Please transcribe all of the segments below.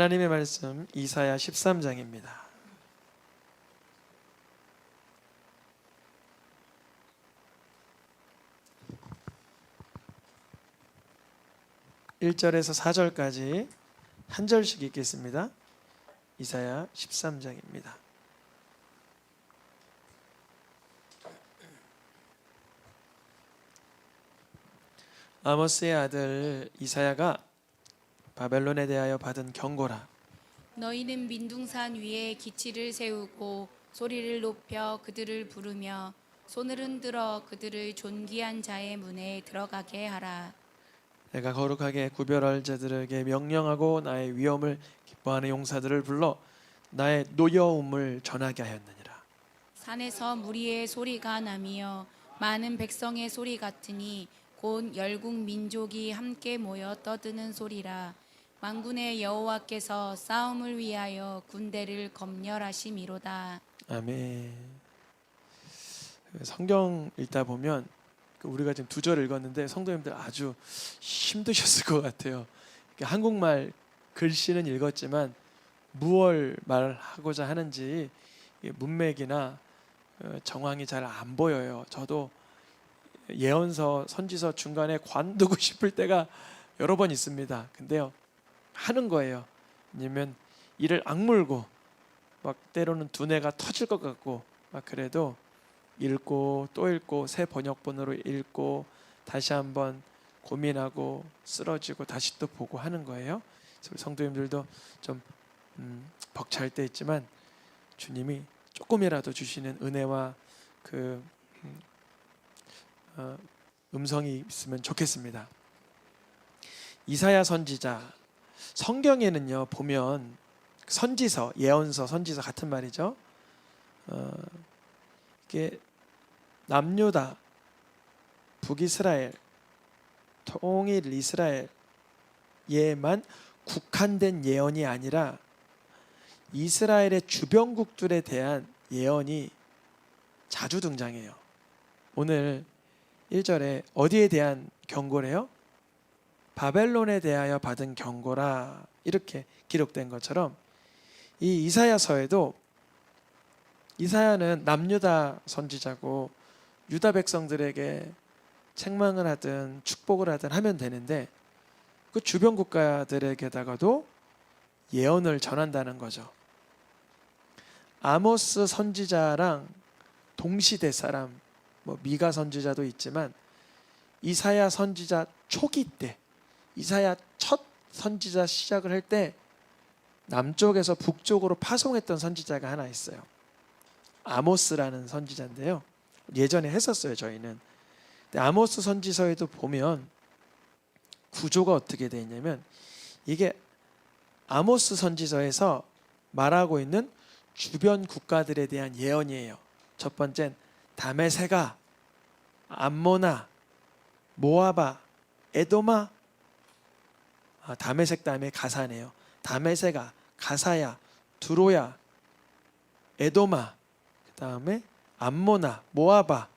하나님의 말씀 이사야 13장입니다. (1절에서) (4절까지) 한 절씩 읽겠습니다. 이사야 13장입니다. 아모스의 아들 이사야가 바벨론에 대하여 받은 경고라. 너희는 민둥산 위에 기치를 세우고 소리를 높여 그들을 부르며 손을 흔들어 그들을 존귀한 자의 문에 들어가게 하라. 내가 거룩하게 구별할 자들에게 명령하고 나의 위엄을 기뻐하는 용사들을 불러 나의 노여움을 전하게 하였느니라. 산에서 무리의 소리가 나며 많은 백성의 소리 같으니 곧 열국 민족이 함께 모여 떠드는 소리라. 만군의 여호와께서 싸움을 위하여 군대를 검열하심이로다. 아멘. 성경 읽다 보면 우리가 지금 2절 읽었는데 성도님들 아주 힘드셨을 것 같아요. 한국말 글씨는 읽었지만 무얼 말하고자 하는지 문맥이나 정황이 잘 안 보여요. 저도 예언서, 선지서 중간에 관두고 싶을 때가 여러 번 있습니다. 근데요, 하는 거예요. 왜냐면 이를 악물고 막 때로는 두뇌가 터질 것 같고 막 그래도 읽고 또 읽고 새 번역본으로 읽고 다시 한번 고민하고 쓰러지고 다시 또 보고 하는 거예요. 그래서 성도님들도 좀 벅찰 때 있지만 주님이 조금이라도 주시는 은혜와 그 음성이 있으면 좋겠습니다. 이사야 선지자, 성경에는요 보면 선지서, 예언서, 선지서 같은 말이죠. 이게 남유다, 북이스라엘, 통일 이스라엘에만 국한된 예언이 아니라 이스라엘의 주변국들에 대한 예언이 자주 등장해요. 오늘 1절에 어디에 대한 경고래요? 바벨론에 대하여 받은 경고라, 이렇게 기록된 것처럼 이 이사야서에도 이사야는 남유다 선지자고 유다 백성들에게 책망을 하든 축복을 하든 하면 되는데 그 주변 국가들에게다가도 예언을 전한다는 거죠. 아모스 선지자랑 동시대 사람, 미가 선지자도 있지만 이사야 선지자 초기 때, 이사야 첫 선지자 시작을 할 때 남쪽에서 북쪽으로 파송했던 선지자가 하나 있어요. 아모스라는 선지자인데요. 예전에 했었어요, 저희는. 근데 아모스 선지서에도 보면 구조가 어떻게 되어 있냐면 이게 아모스 선지서에서 말하고 있는 주변 국가들에 대한 예언이에요. 첫 번째는 다메세가, 암모나, 모아바, 에도마, 다메색 다음에 가사네요. 다메세가, 가사야, 두로야, 에도마, 그 다음에 암모나, 모아바,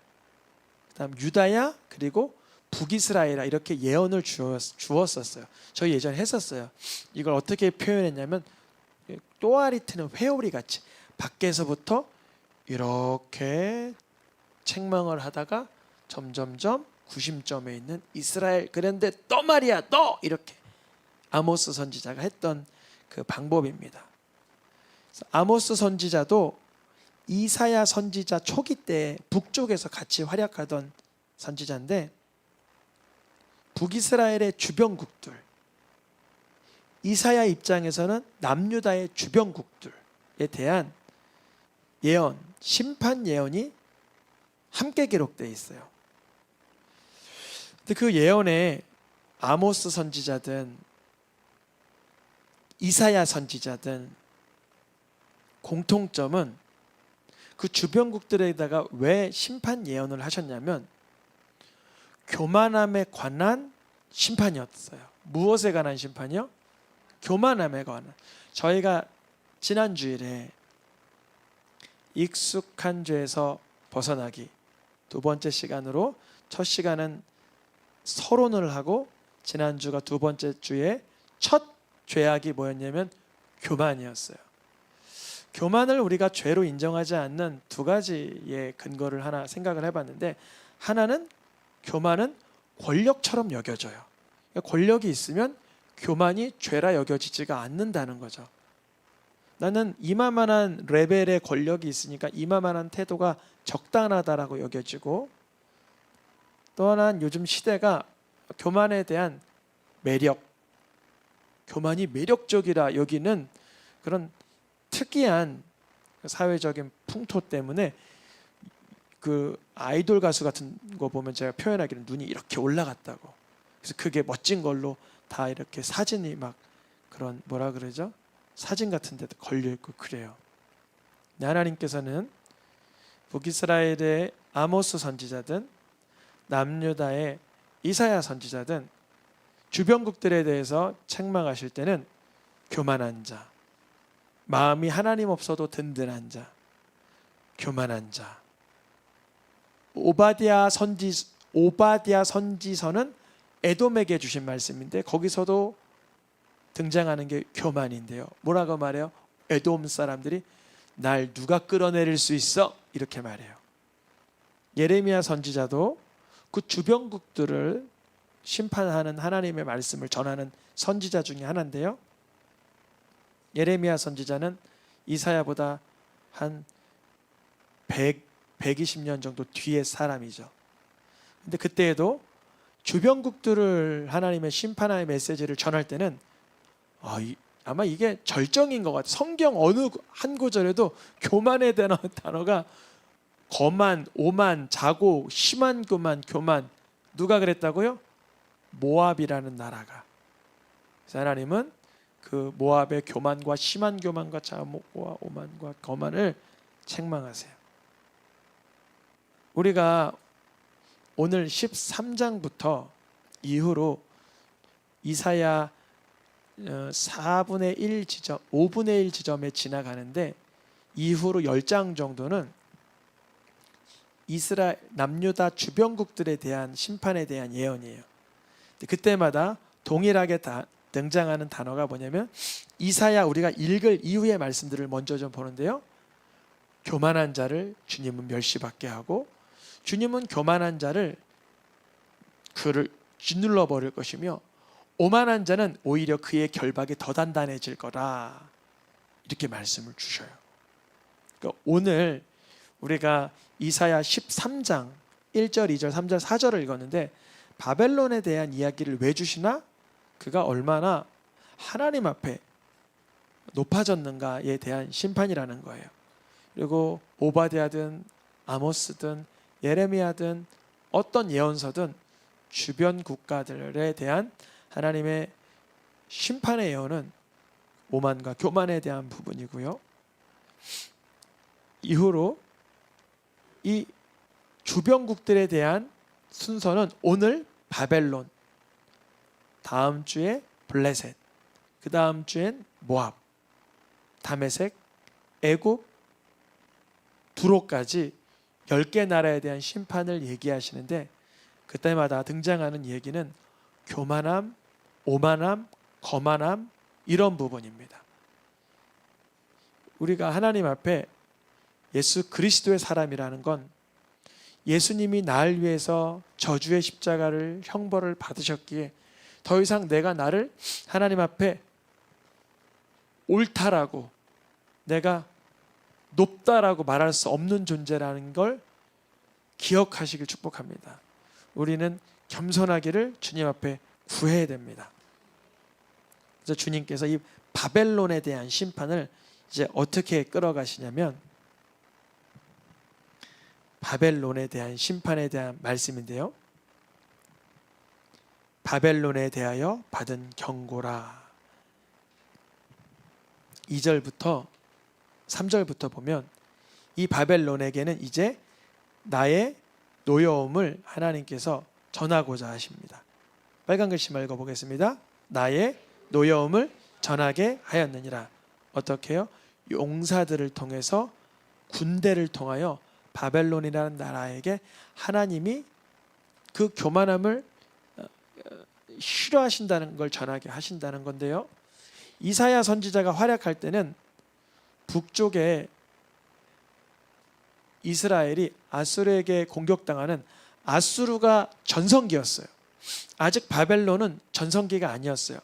그 다음 유다야, 그리고 북이스라엘아, 이렇게 예언을 주었었어요. 저희 예전에 했었어요. 이걸 어떻게 표현했냐면 또아리 트는 회오리 같이 밖에서부터 이렇게 책망을 하다가 점점점 구심점에 있는 이스라엘, 그런데 또 말이야 또, 이렇게 아모스 선지자가 했던 그 방법입니다. 아모스 선지자도 이사야 선지자 초기 때 북쪽에서 같이 활약하던 선지자인데 북이스라엘의 주변국들, 이사야 입장에서는 남유다의 주변국들에 대한 예언, 심판 예언이 함께 기록되어 있어요. 근데 그 예언에 아모스 선지자든 이사야 선지자든 공통점은 그 주변국들에다가 왜 심판 예언을 하셨냐면 교만함에 관한 심판이었어요. 무엇에 관한 심판이요? 교만함에 관한. 저희가 지난 주일에 익숙한 죄에서 벗어나기, 두 번째 시간으로, 첫 시간은 서론을 하고 지난주가 두 번째 주에 첫 죄악이 뭐였냐면 교만이었어요. 교만을 우리가 죄로 인정하지 않는 두 가지의 근거를 하나 생각을 해봤는데, 하나는 교만은 권력처럼 여겨져요. 그러니까 권력이 있으면 교만이 죄라 여겨지지가 않는다는 거죠. 나는 이만한 레벨의 권력이 있으니까 이만한 태도가 적당하다라고 여겨지고, 또 하나는 요즘 시대가 교만에 대한 매력, 교만이 매력적이라 여기는 그런 특이한 사회적인 풍토 때문에 그 아이돌 가수 같은 거 보면 제가 표현하기는 눈이 이렇게 올라갔다고. 그래서 그게 멋진 걸로 다 이렇게 사진이 막 그런 뭐라 그러죠? 사진 같은 데도 걸려 있고 그래요. 하나님께서는 북이스라엘의 아모스 선지자든 남유다의 이사야 선지자든 주변국들에 대해서 책망하실 때는 교만한 자, 마음이 하나님 없어도 든든한 자, 교만한 자. 오바댜 선지서는 에돔에게 주신 말씀인데 거기서도 등장하는 게 교만인데요. 뭐라고 말해요? 에돔 사람들이 날 누가 끌어내릴 수 있어? 이렇게 말해요. 예레미야 선지자도 그 주변국들을 심판하는 하나님의 말씀을 전하는 선지자 중에 하나인데요. 예레미야 선지자는 이사야보다 한 120년 정도 뒤의 사람이죠. 근데 그때에도 주변국들을 하나님의 심판의 메시지를 전할 때는 아마 이게 절정인 것 같아요. 성경 어느 한 구절에도 교만에 대한 단어가 거만, 오만, 자고, 심한 교만. 누가 그랬다고요? 모압이라는 나라가. 그래서 하나님은 그 모압의 교만과 심한 교만과 자고와 오만과 거만을 책망하세요. 우리가 오늘 13장부터 이후로 이사야 4분의 1 지점, 5분의 1 지점에 지나가는데 이후로 10장 정도는 이스라엘 남유다 주변국들에 대한 심판에 대한 예언이에요. 그때마다 동일하게 다 등장하는 단어가 뭐냐면 이사야 우리가 읽을 이후의 말씀들을 먼저 좀 보는데요. 교만한 자를 주님은 멸시받게 하고 주님은 교만한 자를 그를 짓눌러 버릴 것이며 오만한 자는 오히려 그의 결박이 더 단단해질 거라 이렇게 말씀을 주셔요. 그러니까 오늘 우리가 이사야 13장 1절, 2절, 3절, 4절을 읽었는데 바벨론에 대한 이야기를 왜 주시나? 그가 얼마나 하나님 앞에 높아졌는가에 대한 심판이라는 거예요. 그리고 오바댜든 아모스든 예레미야든 어떤 예언서든 주변 국가들에 대한 하나님의 심판의 예언은 오만과 교만에 대한 부분이고요. 이후로 이 주변국들에 대한 순서는 오늘 바벨론, 다음 주에 블레셋, 그 다음 주엔 모압, 다메섹, 애굽, 두로까지 10개 나라에 대한 심판을 얘기하시는데 그때마다 등장하는 얘기는 교만함, 오만함, 거만함 이런 부분입니다. 우리가 하나님 앞에 예수 그리스도의 사람이라는 건 예수님이 나를 위해서 저주의 십자가를 형벌을 받으셨기에 더 이상 내가 나를 하나님 앞에 옳다라고 내가 높다라고 말할 수 없는 존재라는 걸 기억하시길 축복합니다. 우리는 겸손하기를 주님 앞에 구해야 됩니다. 그래서 주님께서 이 바벨론에 대한 심판을 이제 어떻게 끌어가시냐면 바벨론에 대한 심판에 대한 말씀인데요. 바벨론에 대하여 받은 경고라. 2절부터 3절부터 보면 이 바벨론에게는 이제 나의 노여움을 하나님께서 전하고자 하십니다. 빨간 글씨만 읽어보겠습니다. 나의 노여움을 전하게 하였느니라. 어떻게 해요? 용사들을 통해서 군대를 통하여 바벨론이라는 나라에게 하나님이 그 교만함을 싫어하신다는 걸 전하게 하신다는 건데요. 이사야 선지자가 활약할 때는 북쪽에 이스라엘이 아수르에게 공격당하는 아수르가 전성기였어요. 아직 바벨론은 전성기가 아니었어요.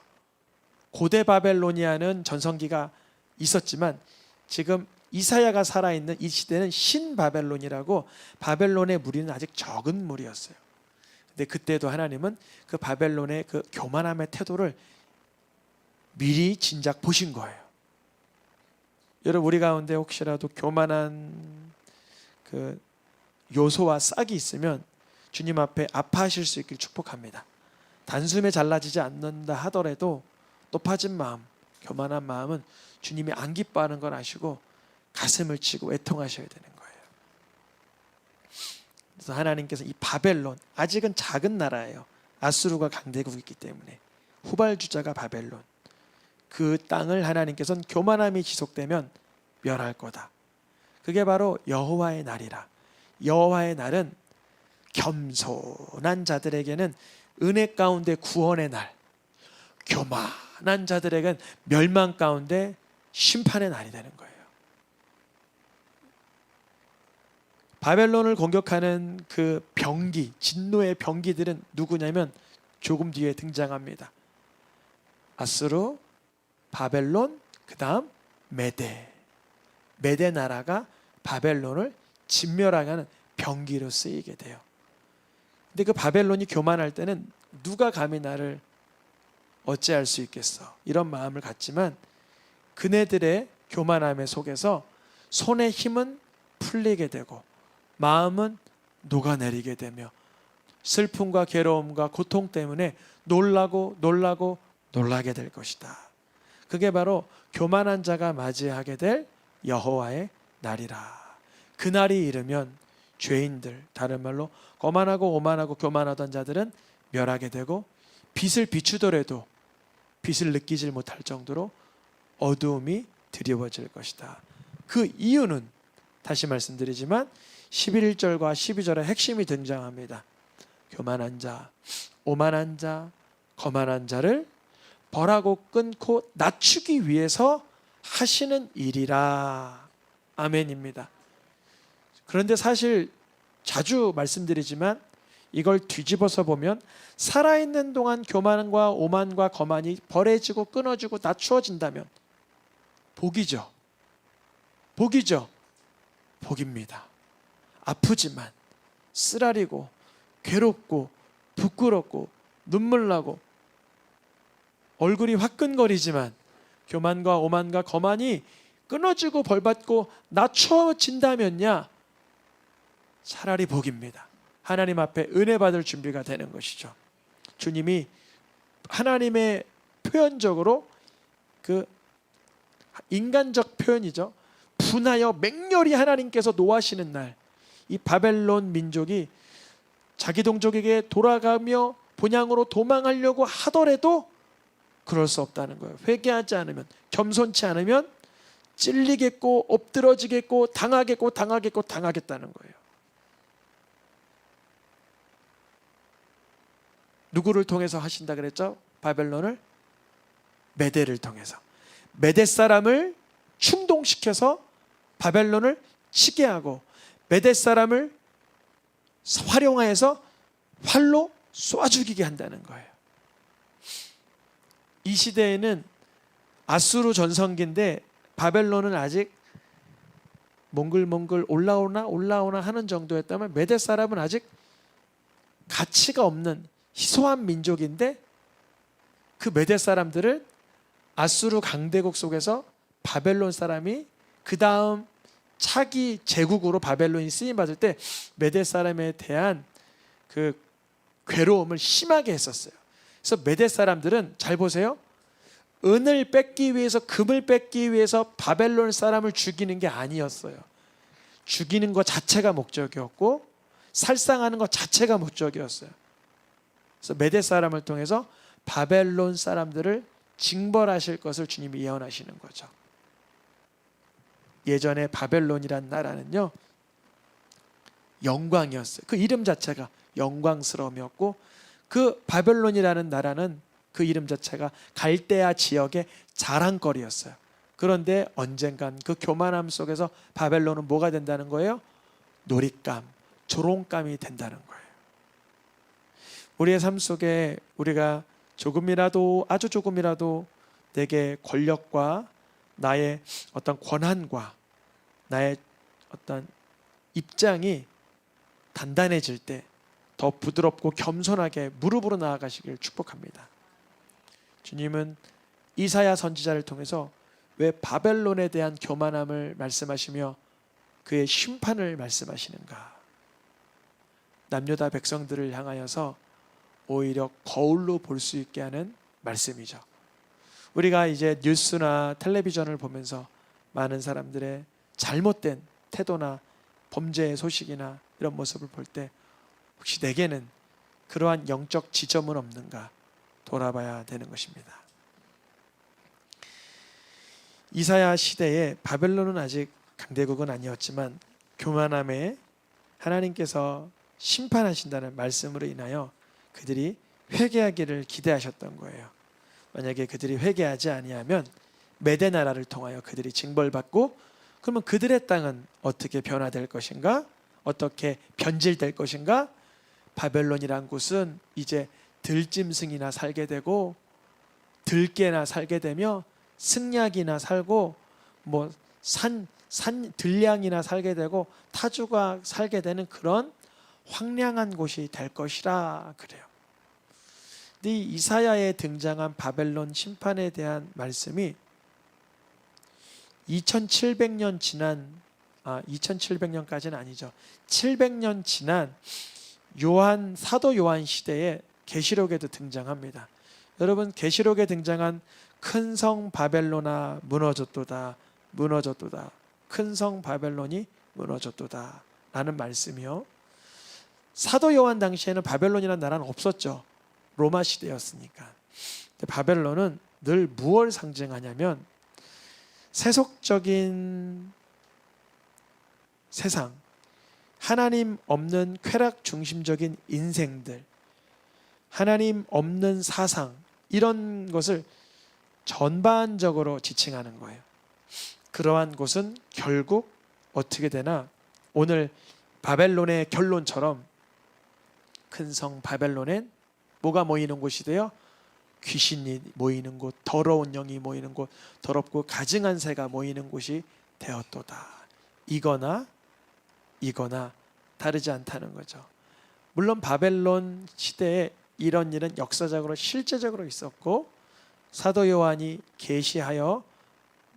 고대 바벨로니아는 전성기가 있었지만 지금 이사야가 살아있는 이 시대는 신바벨론이라고 바벨론의 무리는 아직 적은 무리였어요. 근데 그때도 하나님은 그 바벨론의 그 교만함의 태도를 미리 진작 보신 거예요. 여러분, 우리 가운데 혹시라도 교만한 그 요소와 싹이 있으면 주님 앞에 아파하실 수 있길 축복합니다. 단숨에 잘라지지 않는다 하더라도 높아진 마음, 교만한 마음은 주님이 안 기뻐하는 걸 아시고 가슴을 치고 애통하셔야 되는 거예요. 그래서 하나님께서 이 바벨론, 아직은 작은 나라예요. 아수르가 강대국이기 때문에 후발주자가 바벨론, 그 땅을 하나님께서는 교만함이 지속되면 멸할 거다. 그게 바로 여호와의 날이라. 여호와의 날은 겸손한 자들에게는 은혜 가운데 구원의 날, 교만한 자들에게는 멸망 가운데 심판의 날이 되는 거예요. 바벨론을 공격하는 그 병기, 진노의 병기들은 누구냐면 조금 뒤에 등장합니다. 아수르, 바벨론, 그 다음 메대. 메대 나라가 바벨론을 진멸하는 병기로 쓰이게 돼요. 근데 그 바벨론이 교만할 때는 누가 감히 나를 어찌할 수 있겠어, 이런 마음을 갖지만 그네들의 교만함의 속에서 손의 힘은 풀리게 되고 마음은 녹아내리게 되며 슬픔과 괴로움과 고통 때문에 놀라게 될 것이다. 그게 바로 교만한 자가 맞이하게 될 여호와의 날이라. 그날이 이르면 죄인들, 다른 말로 거만하고 오만하고 교만하던 자들은 멸하게 되고 빛을 비추더라도 빛을 느끼질 못할 정도로 어두움이 드리워질 것이다. 그 이유는 다시 말씀드리지만 11절과 12절의 핵심이 등장합니다. 교만한 자, 오만한 자, 거만한 자를 벌하고 끊고 낮추기 위해서 하시는 일이라. 아멘입니다. 그런데 사실 자주 말씀드리지만 이걸 뒤집어서 보면 살아있는 동안 교만과 오만과 거만이 벌해지고 끊어지고 낮추어진다면 복이죠. 복입니다. 아프지만 쓰라리고 괴롭고 부끄럽고 눈물 나고 얼굴이 화끈거리지만 교만과 오만과 거만이 끊어지고 벌받고 낮춰진다면야 차라리 복입니다. 하나님 앞에 은혜 받을 준비가 되는 것이죠. 주님이 하나님의 표현적으로 그 인간적 표현이죠. 분하여 맹렬히 하나님께서 노하시는 날, 이 바벨론 민족이 자기 동족에게 돌아가며 본향으로 도망하려고 하더라도 그럴 수 없다는 거예요. 회개하지 않으면, 겸손치 않으면 찔리겠고 엎드러지겠고 당하겠다는 거예요. 누구를 통해서 하신다 그랬죠? 바벨론을 메대를 통해서. 메대 사람을 충동시켜서 바벨론을 치게 하고 메대 사람을 활용하여서 활로 쏘아 죽이게 한다는 거예요. 이 시대에는 아수르 전성기인데 바벨론은 아직 몽글몽글 올라오나 하는 정도였다면 메대 사람은 아직 가치가 없는 희소한 민족인데 그 메대 사람들을 아수르 강대국 속에서 바벨론 사람이 그 다음 차기 제국으로 바벨론이 쓰임받을 때 메대 사람에 대한 그 괴로움을 심하게 했었어요. 그래서 메대 사람들은 잘 보세요. 은을 뺏기 위해서, 금을 뺏기 위해서 바벨론 사람을 죽이는 게 아니었어요. 죽이는 것 자체가 목적이었고 살상하는 것 자체가 목적이었어요. 그래서 메대 사람을 통해서 바벨론 사람들을 징벌하실 것을 주님이 예언하시는 거죠. 예전에 바벨론이란 나라는요, 영광이었어요. 그 이름 자체가 영광스러움이었고 그 바벨론이라는 나라는 그 이름 자체가 갈대아 지역의 자랑거리였어요. 그런데 언젠간 그 교만함 속에서 바벨론은 뭐가 된다는 거예요? 놀잇감, 조롱감이 된다는 거예요. 우리의 삶 속에 우리가 조금이라도, 아주 조금이라도 내게 권력과 나의 어떤 권한과 나의 어떤 입장이 단단해질 때 더 부드럽고 겸손하게 무릎으로 나아가시길 축복합니다. 주님은 이사야 선지자를 통해서 왜 바벨론에 대한 교만함을 말씀하시며 그의 심판을 말씀하시는가? 남유다 백성들을 향하여서 오히려 거울로 볼 수 있게 하는 말씀이죠. 우리가 이제 뉴스나 텔레비전을 보면서 많은 사람들의 잘못된 태도나 범죄의 소식이나 이런 모습을 볼 때 혹시 내게는 그러한 영적 지점은 없는가 돌아봐야 되는 것입니다. 이사야 시대에 바벨론은 아직 강대국은 아니었지만 교만함에 하나님께서 심판하신다는 말씀으로 인하여 그들이 회개하기를 기대하셨던 거예요. 만약에 그들이 회개하지 아니하면 메대 나라를 통하여 그들이 징벌받고, 그러면 그들의 땅은 어떻게 변화될 것인가? 어떻게 변질될 것인가? 바벨론이란 곳은 이제 들짐승이나 살게 되고 들깨나 살게 되며 승약이나 살고 뭐 들량이나 살게 되고 타주가 살게 되는 그런 황량한 곳이 될 것이라 그래요. 근데 이 이사야에 등장한 바벨론 심판에 대한 말씀이 2700년 지난 2700년까지는 아니죠. 700년 지난 사도 요한 시대에 계시록에도 등장합니다. 여러분, 계시록에 등장한 큰 성 바벨로나 무너졌도다, 무너졌도다, 큰 성 바벨론이 무너졌도다 라는 말씀이요, 사도 요한 당시에는 바벨론이라는 나라는 없었죠. 로마 시대였으니까. 근데 바벨론은 늘 무엇을 상징하냐면 세속적인 세상, 하나님 없는 쾌락 중심적인 인생들, 하나님 없는 사상, 이런 것을 전반적으로 지칭하는 거예요. 그러한 곳은 결국 어떻게 되나, 오늘 바벨론의 결론처럼 큰 성 바벨론엔 뭐가 모이는 곳이 돼요? 귀신이 모이는 곳, 더러운 영이 모이는 곳, 더럽고 가증한 새가 모이는 곳이 되었도다. 이거나 다르지 않다는 거죠. 물론 바벨론 시대에 이런 일은 역사적으로 실제적으로 있었고, 사도 요한이 계시하여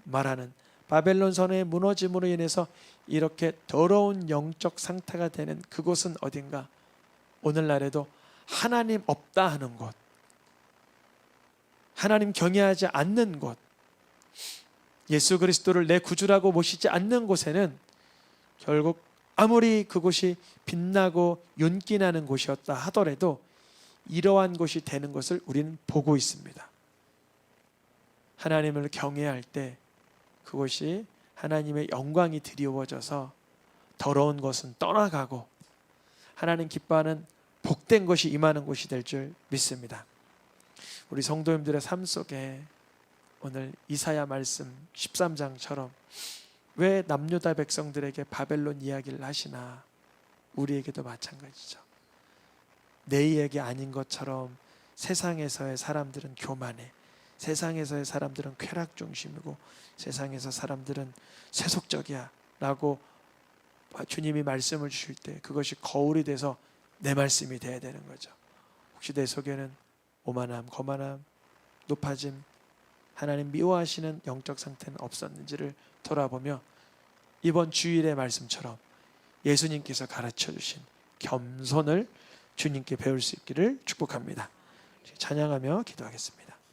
말하는 바벨론 성의 무너짐으로 인해서 이렇게 더러운 영적 상태가 되는 그곳은 어딘가? 오늘날에도 하나님 없다 하는 곳, 하나님 경외하지 않는 곳, 예수 그리스도를 내 구주라고 모시지 않는 곳에는 결국 아무리 그곳이 빛나고 윤기나는 곳이었다 하더라도 이러한 곳이 되는 것을 우리는 보고 있습니다. 하나님을 경외할 때 그곳이 하나님의 영광이 드리워져서 더러운 것은 떠나가고 하나님 기뻐하는 복된 것이 임하는 곳이 될 줄 믿습니다. 우리 성도님들의 삶 속에 오늘 이사야 말씀 13장처럼 왜 남유다 백성들에게 바벨론 이야기를 하시나, 우리에게도 마찬가지죠. 내 얘기 아닌 것처럼 세상에서의 사람들은 교만해, 세상에서의 사람들은 쾌락 중심이고 세상에서 사람들은 세속적이야 라고 주님이 말씀을 주실 때 그것이 거울이 돼서 내 말씀이 돼야 되는 거죠. 혹시 내 속에는 오만함, 거만함, 높아짐, 하나님 미워하시는 영적 상태는 없었는지를 돌아보며 이번 주일의 말씀처럼 예수님께서 가르쳐 주신 겸손을 주님께 배울 수 있기를 축복합니다. 찬양하며 기도하겠습니다.